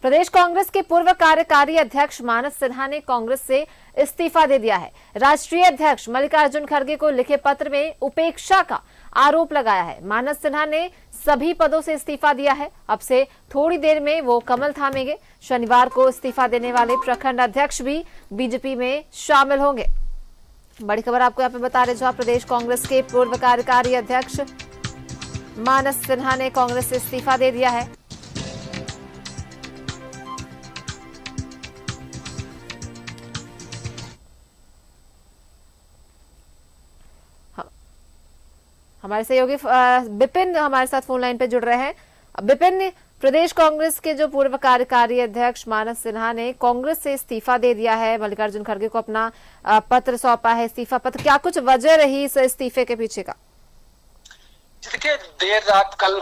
प्रदेश कांग्रेस के पूर्व कार्यकारी अध्यक्ष मानस सिन्हा ने कांग्रेस से इस्तीफा दे दिया है। राष्ट्रीय अध्यक्ष मल्लिकार्जुन खड़गे को लिखे पत्र में उपेक्षा का आरोप लगाया है। मानस सिन्हा ने सभी पदों से इस्तीफा दिया है। अब से थोड़ी देर में वो कमल थामेंगे। शनिवार को इस्तीफा देने वाले प्रखंड अध्यक्ष भी बीजेपी में शामिल होंगे। बड़ी खबर आपको यहाँ पे बता रहे, जहां प्रदेश कांग्रेस के पूर्व कार्यकारी अध्यक्ष मानस सिन्हा ने कांग्रेस से इस्तीफा दे दिया है। हमारे सहयोगी विपिन हमारे साथ फोन लाइन पे जुड़ रहे हैं। विपिन, प्रदेश कांग्रेस के जो पूर्व कार्यकारी अध्यक्ष मानस सिन्हा ने कांग्रेस से इस्तीफा दे दिया है, मल्लिकार्जुन खड़गे को अपना पत्र सौंपा है, इस्तीफा पत्र। क्या कुछ वजह रही इस इस्तीफे के पीछे का? देखिए, देर रात कल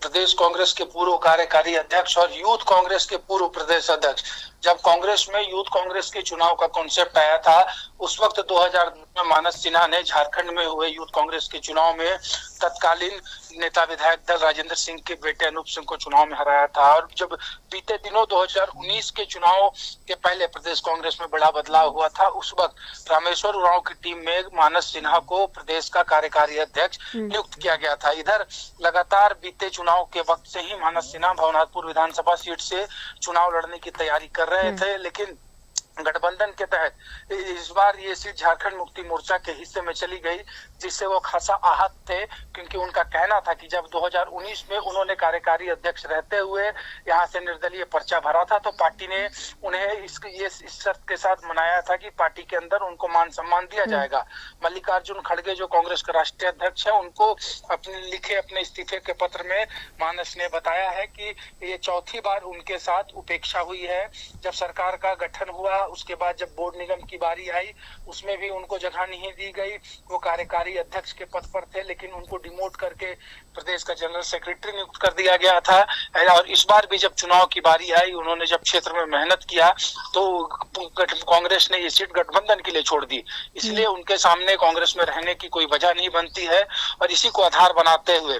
प्रदेश कांग्रेस के पूर्व कार्यकारी अध्यक्ष और यूथ कांग्रेस के पूर्व प्रदेश अध्यक्ष, जब कांग्रेस में यूथ कांग्रेस के चुनाव का कॉन्सेप्ट आया था, उस वक्त 2000 में मानस सिन्हा ने झारखंड में हुए यूथ कांग्रेस के चुनाव में तत्कालीन नेता विधायक दल राजेंद्र सिंह के बेटे अनूप सिंह को चुनाव में हराया था। और जब बीते दिनों 2019 के चुनाव के पहले प्रदेश कांग्रेस में बड़ा बदलाव हुआ था, उस वक्त रामेश्वर उरांव की टीम में मानस सिन्हा को प्रदेश का कार्यकारी अध्यक्ष नियुक्त किया गया था। इधर लगातार बीते चुनाव के वक्त से ही मानस सिन्हा भवनाथपुर विधानसभा सीट से चुनाव लड़ने की तैयारी कर रहे थे, लेकिन गठबंधन के तहत इस बार ये सीट झारखंड मुक्ति मोर्चा के हिस्से में चली गई, जिससे वो खासा आहत थे, क्योंकि उनका कहना था कि जब 2019 में उन्होंने कार्यकारी अध्यक्ष रहते हुए यहाँ से निर्दलीय पर्चा भरा था, तो पार्टी ने उन्हें इस शर्त के साथ मनाया था कि पार्टी के अंदर उनको मान सम्मान दिया जाएगा। मल्लिकार्जुन खड़गे जो कांग्रेस के राष्ट्रीय अध्यक्ष है, उनको अपने इस्तीफे के पत्र में मानस ने बताया है कि ये चौथी बार उनके साथ उपेक्षा हुई है। जब सरकार का गठन हुआ, उसके बाद जब बोर्ड निगम की बारी आई, उसमें भी उनको जगह नहीं दी गई। वो कार्यकारी अध्यक्ष के पद पर थे, लेकिन उनको डिमोट करके प्रदेश का जनरल सेक्रेटरी नियुक्त कर दिया गया था। और इस बार भी जब चुनाव की बारी आई, उन्होंने जब क्षेत्र में मेहनत किया, तो कांग्रेस ने ये सीट गठबंधन के लिए छोड़ दी। इसलिए उनके सामने कांग्रेस में रहने की कोई वजह नहीं बनती है। और इसी को आधार बनाते हुए,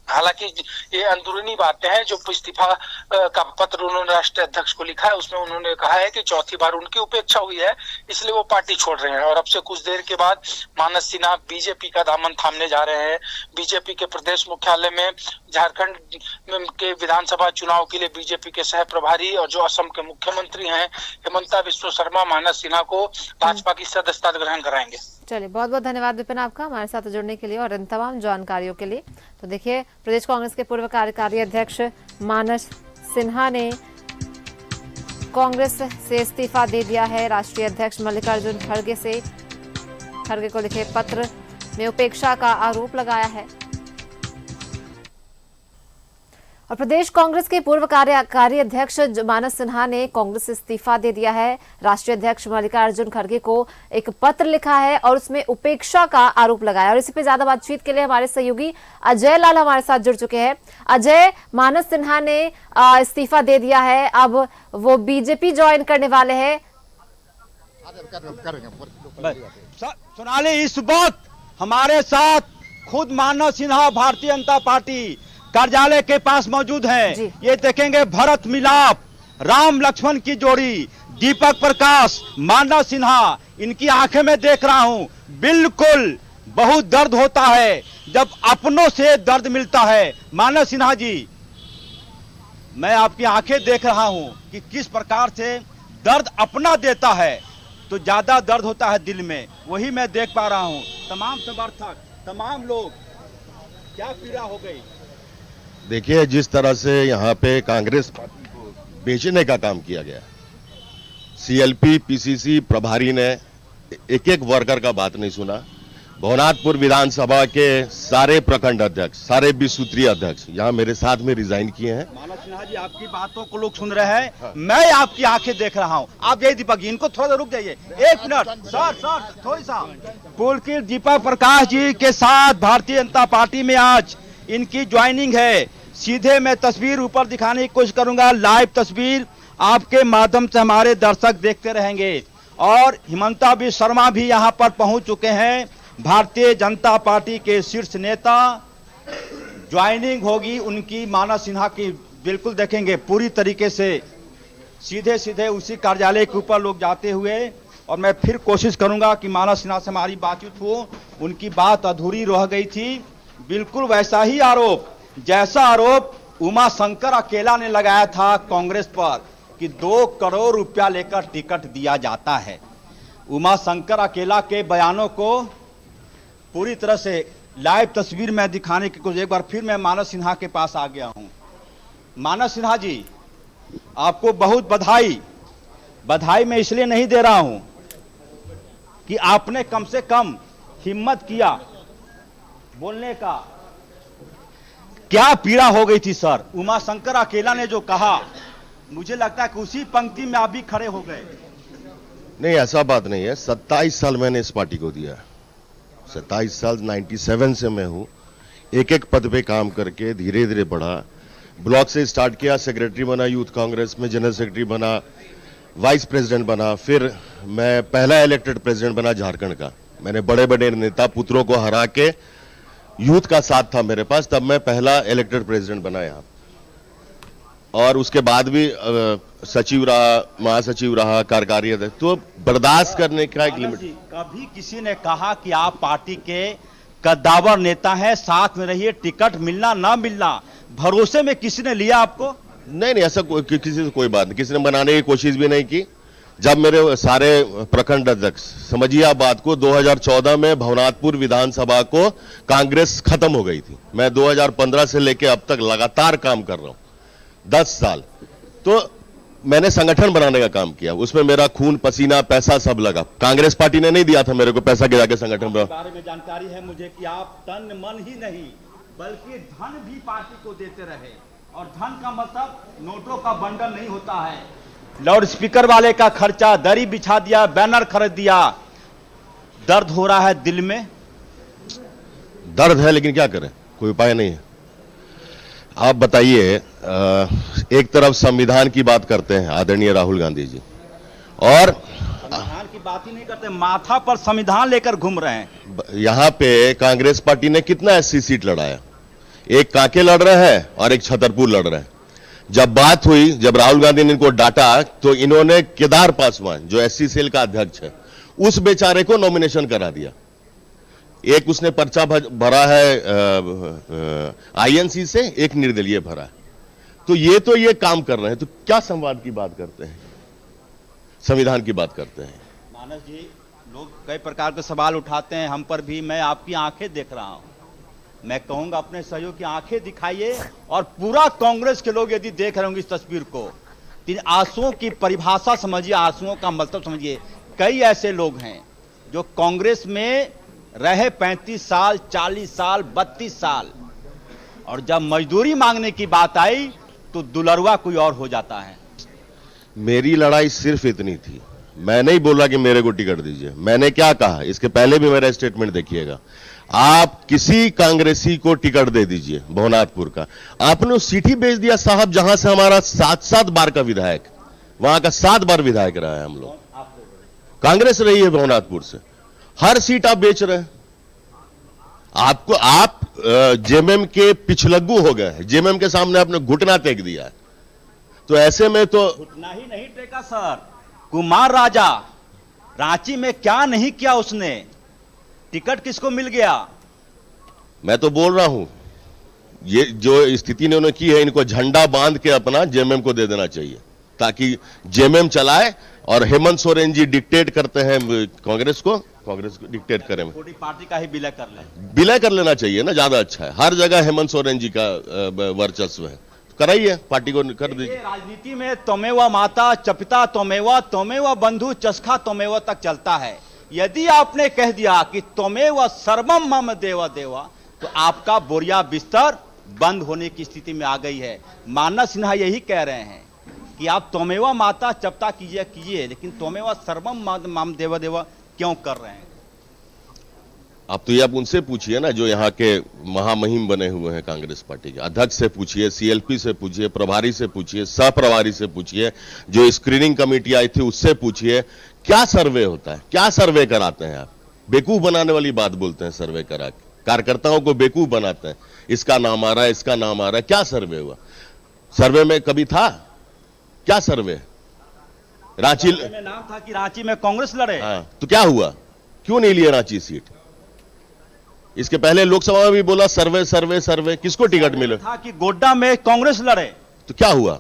हालांकि ये अंदरूनी बातें हैं, जो इस्तीफा का पत्र उन्होंने राष्ट्रीय अध्यक्ष को लिखा है, उसमें उन्होंने कहा है कि चौथी बार उनकी उपेक्षा हुई है, इसलिए वो पार्टी छोड़ रहे हैं। और अब से कुछ देर के बाद मानस सिन्हा बीजेपी का दामन थामने जा रहे हैं। बीजेपी के प्रदेश मुख्यालय में झारखंड के विधानसभा चुनाव के लिए बीजेपी के सह प्रभारी और जो असम के मुख्यमंत्री हैं हेमंता बिस्वा शर्मा, मानस सिन्हा को भाजपा की सदस्यता ग्रहण कराएंगे। चलिए, बहुत बहुत धन्यवाद विपिन आपका हमारे साथ जुड़ने के लिए और इन तमाम जानकारियों के लिए। तो देखिए, प्रदेश कांग्रेस के पूर्व कार्यकारी अध्यक्ष मानस सिन्हा ने कांग्रेस से इस्तीफा दे दिया है। राष्ट्रीय अध्यक्ष मल्लिकार्जुन खड़गे को लिखे पत्र में उपेक्षा का आरोप लगाया है। और प्रदेश कांग्रेस के पूर्व कार्यकारी अध्यक्ष मानस सिन्हा ने कांग्रेस से इस्तीफा दे दिया है। राष्ट्रीय अध्यक्ष मल्लिकार्जुन खड़गे को एक पत्र लिखा है और उसमें उपेक्षा का आरोप लगाया। और इसी पे ज्यादा बातचीत के लिए हमारे सहयोगी अजय लाल हमारे साथ जुड़ चुके हैं। अजय, मानस सिन्हा ने इस्तीफा दे दिया है, अब वो बीजेपी ज्वाइन करने वाले हैं। सोनाली, इस वक्त हमारे साथ खुद मानस सिन्हा भारतीय जनता पार्टी कार्यालय के पास मौजूद हैं। ये देखेंगे भरत मिलाप, राम लक्ष्मण की जोड़ी, दीपक प्रकाश, मानस सिन्हा, इनकी आंखें में देख रहा हूं। बिल्कुल बहुत दर्द होता है जब अपनों से दर्द मिलता है। मानस सिन्हा जी, मैं आपकी आंखें देख रहा हूं कि किस प्रकार से दर्द अपना देता है तो ज्यादा दर्द होता है दिल में, वही मैं देख पा रहा हूं। तमाम समर्थक, तमाम लोग, क्या पीड़ा हो गई। देखिए, जिस तरह से यहाँ पे कांग्रेस पार्टी को बेचने का काम किया गया, सीएलपी पीसीसी प्रभारी ने एक एक वर्कर का बात नहीं सुना। भवनाथपुर विधानसभा के सारे प्रखंड अध्यक्ष, सारे 20 सूत्रीय अध्यक्ष यहाँ मेरे साथ में रिजाइन किए हैं। मानस सिन्हा जी, आपकी बातों को लोग सुन रहे हैं। हाँ। मैं आपकी आंखें देख रहा हूँ। आप यही दीपक जी, इनको थोड़ा रुक जाइए 1 मिनट। सर थोड़ी सा पुलकित दीपक प्रकाश जी के साथ भारतीय जनता पार्टी में आज इनकी ज्वाइनिंग है। सीधे मैं तस्वीर ऊपर दिखाने की कोशिश करूंगा, लाइव तस्वीर आपके माध्यम से हमारे दर्शक देखते रहेंगे। और हेमंता बिस्वा शर्मा भी यहां पर पहुंच चुके हैं, भारतीय जनता पार्टी के शीर्ष नेता। ज्वाइनिंग होगी उनकी मानस सिन्हा की बिल्कुल देखेंगे पूरी तरीके से सीधे सीधे उसी कार्यालय के ऊपर लोग जाते हुए, और मैं फिर कोशिश करूंगा कि मानस सिन्हा से हमारी बातचीत हो। उनकी बात अधूरी रह गई थी। बिल्कुल वैसा ही आरोप, जैसा आरोप उमा शंकर अकेला ने लगाया था कांग्रेस पर कि 2 करोड़ रुपया लेकर टिकट दिया जाता है। उमा शंकर अकेला के बयानों को पूरी तरह से लाइव तस्वीर में दिखाने की कोशिश, एक बार फिर मैं मानस सिन्हा के पास आ गया हूं। मानस सिन्हा जी, आपको बहुत बधाई। बधाई मैं इसलिए नहीं दे रहा हूं कि आपने कम से कम हिम्मत किया बोलने का। क्या पीड़ा हो गई थी सर, उमा शंकर अकेला ने जो कहा, मुझे लगता है कि उसी पंक्ति में आप भी खड़े हो गए। नहीं, ऐसा बात नहीं है। 27 साल मैंने इस पार्टी को दिया। 27 साल 97 से मैं हूं। एक एक पद पे काम करके धीरे धीरे बढ़ा। ब्लॉक से स्टार्ट किया, सेक्रेटरी बना यूथ कांग्रेस में, जनरल सेक्रेटरी बना, वाइस प्रेसिडेंट बना, फिर मैं पहला इलेक्टेड प्रेसिडेंट बना झारखंड का। मैंने बड़े बड़े नेता पुत्रों को हरा के, यूथ का साथ था मेरे पास, तब मैं पहला इलेक्टेड प्रेसिडेंट बना यहाँ। और उसके बाद भी सचिव रहा, महासचिव रहा, कार्यकारी अध्यक्ष। तो बर्दाश्त करने का एक लिमिट। कभी किसी ने कहा कि आप पार्टी के कद्दावर नेता हैं, साथ में रहिए, टिकट मिलना ना मिलना भरोसे में किसी ने लिया आपको? नहीं, ऐसा किसी से कोई बात नहीं। किसी ने बनाने की कोशिश भी नहीं की। जब मेरे सारे प्रखंड अध्यक्ष, समझिए आप बात को, 2014 में भवनाथपुर विधानसभा को कांग्रेस खत्म हो गई थी। मैं 2015 से लेकर अब तक लगातार काम कर रहा हूं, 10 साल। तो मैंने संगठन बनाने का काम किया, उसमें मेरा खून पसीना पैसा सब लगा। कांग्रेस पार्टी ने नहीं दिया था मेरे को पैसा गिरा के संगठन बना। बारे में जानकारी है मुझे कि आप तन मन ही नहीं बल्कि धन भी पार्टी को देते रहे, और धन का मतलब नोटों का बंडल नहीं होता है। लाउड स्पीकर वाले का खर्चा, दरी बिछा दिया, बैनर खरीद दिया। दर्द हो रहा है दिल में? दर्द है, लेकिन क्या करें, कोई उपाय नहीं है। आप बताइए, एक तरफ संविधान की बात करते हैं आदरणीय राहुल गांधी जी, और संविधान की बात ही नहीं करते, माथा पर संविधान लेकर घूम रहे हैं। यहां पे कांग्रेस पार्टी ने कितना एससी सीट लड़ाया? एक कांके लड़ रहे हैं और एक छतरपुर लड़ रहे हैं। जब बात हुई, जब राहुल गांधी ने इनको डांटा, तो इन्होंने केदार पासवान, जो एससी सेल का अध्यक्ष है, उस बेचारे को नॉमिनेशन करा दिया। एक उसने पर्चा भरा है आईएनसी से, एक निर्दलीय भरा है। तो ये काम कर रहे हैं। तो क्या संवाद की बात करते हैं, संविधान की बात करते हैं? मानस जी, लोग कई प्रकार के सवाल उठाते हैं हम पर भी। मैं आपकी आंखें देख रहा हूं। मैं कहूंगा अपने सहयोग की आंखें दिखाइए, और पूरा कांग्रेस के लोग यदि देख रहे होंगे इस तस्वीर को, तो आंसुओं की परिभाषा समझिए, आंसुओं का मतलब समझिए। कई ऐसे लोग हैं जो कांग्रेस में रहे 35 साल, 40 साल, 32 साल, और जब मजदूरी मांगने की बात आई तो दुलरुआ कोई और हो जाता है। मेरी लड़ाई सिर्फ इतनी थी। मैं नहीं बोला कि मेरे को टिकट दीजिए। मैंने क्या कहा, इसके पहले भी मेरा स्टेटमेंट देखिएगा। आप किसी कांग्रेसी को टिकट दे दीजिए भवनाथपुर का। आपने उस सीट ही बेच दिया साहब, जहां से हमारा 7 बार का विधायक, वहां का 7 बार विधायक रहा है। हम लोग कांग्रेस रही है भवनाथपुर से, हर सीट आप बेच रहे हैं। आपको आप जेएमएम के पिछलग्गू हो गए हैं। जेएमएम के सामने आपने घुटना टेक दिया है। तो ऐसे में तो घुटना ही नहीं टेका सर। कुमार राजा रांची में क्या नहीं किया उसने? टिकट किसको मिल गया? मैं तो बोल रहा हूं, ये जो स्थिति ने उन्होंने की है, इनको झंडा बांध के अपना जेएमएम को दे देना चाहिए, ताकि जेएमएम चलाए। और हेमंत सोरेन जी डिक्टेट करते हैं कांग्रेस को डिक्टेट करें। छोटी पार्टी का ही विलय कर ले, विलय कर लेना चाहिए ना, ज्यादा अच्छा है। हर जगह हेमंत सोरेन जी का वर्चस्व है, कराइए, पार्टी को कर दीजिए। राजनीति में त्वमेव माता चपिता त्वमेव बंधु चस्खा त्वमेव तक चलता है। यदि आपने कह दिया कि त्वमेव सर्वम मम देव देवा, तो आपका बोरिया बिस्तर बंद होने की स्थिति में आ गई है। मानस सिन्हा यही कह रहे हैं कि आप त्वमेव माता चपता कीजिए, लेकिन त्वमेव सर्वम मम देव देवा क्यों कर रहे हैं? आप तो ये आप उनसे पूछिए ना, जो यहाँ के महामहिम बने हुए हैं कांग्रेस पार्टी के। अध्यक्ष से पूछिए, सीएलपी से पूछिए, प्रभारी से पूछिए, सह प्रभारी से पूछिए, जो स्क्रीनिंग कमेटी आई थी उससे पूछिए। क्या सर्वे होता है? क्या सर्वे कराते हैं आप? बेवकूफ बनाने वाली बात बोलते हैं सर्वे करा के, कार्यकर्ताओं को बेवकूफ बनाते हैं। इसका नाम आ रहा है, इसका नाम आ रहा है। क्या सर्वे हुआ? सर्वे में कभी था क्या? सर्वे रांची में नाम था कि रांची में कांग्रेस लड़े। हाँ, तो क्या हुआ? क्यों नहीं लिए रांची सीट? इसके पहले लोकसभा में भी बोला सर्वे सर्वे सर्वे, किसको टिकट मिले? था कि गोड्डा में कांग्रेस लड़े। तो क्या हुआ?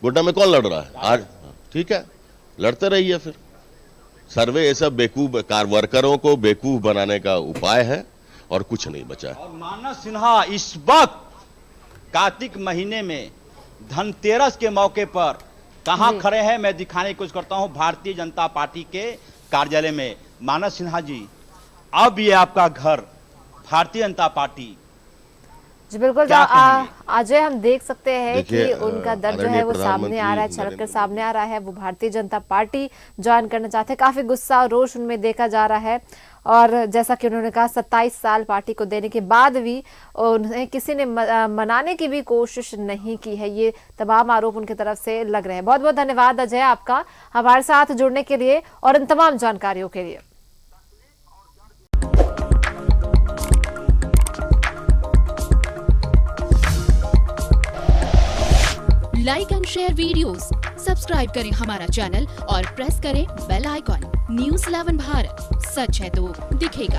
गोड्डा में कौन लड़ रहा है आज? ठीक है, लड़ते रहिए फिर। सर्वे ये सब बेवकूफ वर्करों को बेवकूफ बनाने का उपाय है और कुछ नहीं बचा है। और मानस सिन्हा इस वक्त कार्तिक महीने में धनतेरस के मौके पर कहां खड़े हैं, मैं दिखाने की कोशिश करता हूं। भारतीय जनता पार्टी के कार्यालय में। मानस सिन्हा जी, अब ये आपका घर भारतीय जनता पार्टी जी बिल्कुल। क्या कहेंगे? अजय, हम देख सकते हैं कि देखिए, उनका दर्द जो है आदरणीय वो सामने आ रहा है, प्रधानमंत्री छलक कर नरेंद्र सामने आ रहा है। वो भारतीय जनता पार्टी ज्वाइन करना चाहते हैं। काफी गुस्सा और रोष उनमें देखा जा रहा है। और जैसा कि उन्होंने कहा 27 साल पार्टी को देने के बाद भी उन्हें किसी ने मनाने की भी कोशिश नहीं की है। ये तमाम आरोप उनकी तरफ से लग रहे हैं। बहुत बहुत धन्यवाद अजय आपका हमारे साथ जुड़ने के लिए और इन तमाम जानकारियों के लिए। Like and share videos, subscribe करें हमारा चैनल और प्रेस करें बेल आइकॉन। न्यूज़ 11 भारत, सच है तो दिखेगा।